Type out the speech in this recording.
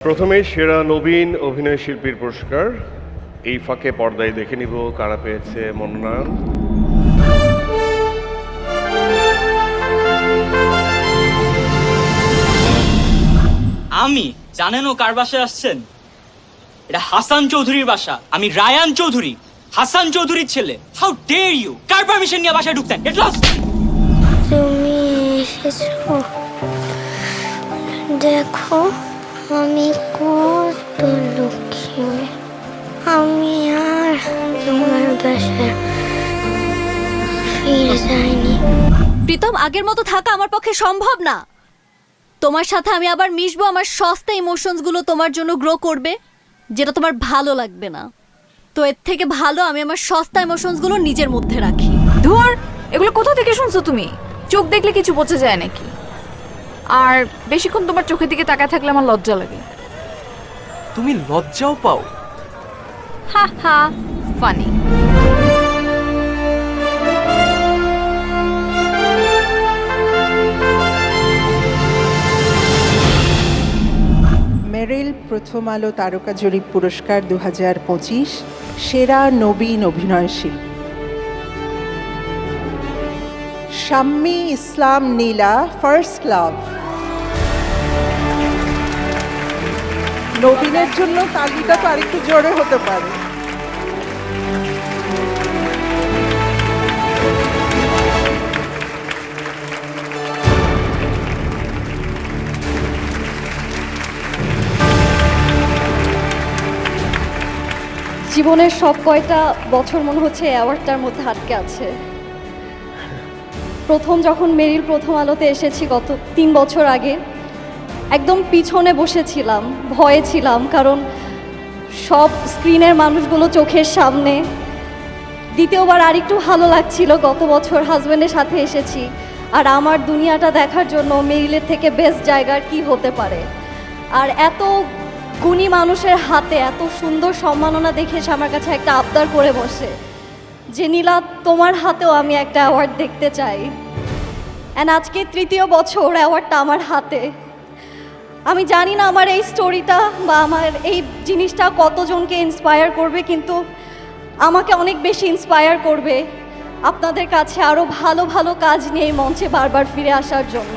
প্রথমেই সেরা নবীন অভিনয় শিল্পীর পুরস্কার এই ফাঁকে পর্দায় দেখে নিব কারা পেয়েছে মনোনয়ন। আমি জানেন ও কার বাসায় আসছেন? এটা হাসান চৌধুরীর বাসা। আমি রায়ান চৌধুরী, হাসান চৌধুরীর ছেলে। How dare you! কার পারমিশন নিয়ে বাসায় ঢুকতেন? Get lost! তুমি এসেছো, দেখো আমি কত লক্ষ্মী। আমি আর তোমার বাসায় ফিরে যাইনি। প্রীতম, আগের মতো থাকা আমার পক্ষে সম্ভব না। তোমার সাথে আমি আবার মিশবো, আমার সস্তা ইমোশনসগুলো তোমার জন্য গ্রো করবে, যেটা তোমার ভালো লাগবে না। তো এর থেকে ভালো আমি আমার সস্তা ইমোশনসগুলো নিজের মধ্যে রাখি। ধুর, এগুলো কোথা থেকে শুনছো তুমি? চোখ দেখলে কিছু বোঝা যায় নাকি? আর বেশিক্ষণ তোমার চোখের দিকে তাকায় থাকলে আমার লজ্জা লাগে। তুমি লজ্জাও পাও? হা হা, ফানি। মেরিল প্রথম আলো তারকা জরিপ পুরস্কার 2025 সেরা নবীন অভিনয়শিল্পী শাম্মী ইসলাম নীলা, ফার্স্ট লাভ। নবীনের জন্য তালিকা তো আরেকটু জোরে হতে পারে। জীবনের সব কয়টা বছর মনে হচ্ছে অ্যাওয়ার্ডটার মধ্যে আটকে আছে। প্রথম যখন মেরিল প্রথম আলোতে এসেছি গত 3 বছর আগে, একদম পিছনে বসেছিলাম, ভয়ে ছিলাম, কারণ সব স্ক্রিনের মানুষগুলো চোখের সামনে। দ্বিতীয়বার আরেকটু ভালো লাগছিল, গত বছর হাজব্যান্ডের সাথে এসেছি, আর আমার দুনিয়াটা দেখার জন্য মেরিলের থেকে বেস্ট জায়গার কি হতে পারে। আর এত গুণী মানুষের হাতে এত সুন্দর সম্মাননা দেখে সে আমার কাছে একটা আবদার করে বসে যে নীলা, তোমার হাতেও আমি একটা অ্যাওয়ার্ড দেখতে চাই। অ্যান্ড আজকে 3য় বছর অ্যাওয়ার্ডটা আমার হাতে। আমি জানি না আমার এই স্টোরিটা বা আমার এই জিনিসটা কতজনকে ইন্সপায়ার করবে, কিন্তু আমাকে অনেক বেশি ইন্সপায়ার করবে আপনাদের কাছে আরও ভালো ভালো কাজ নিয়ে এই মঞ্চে বারবার ফিরে আসার জন্য।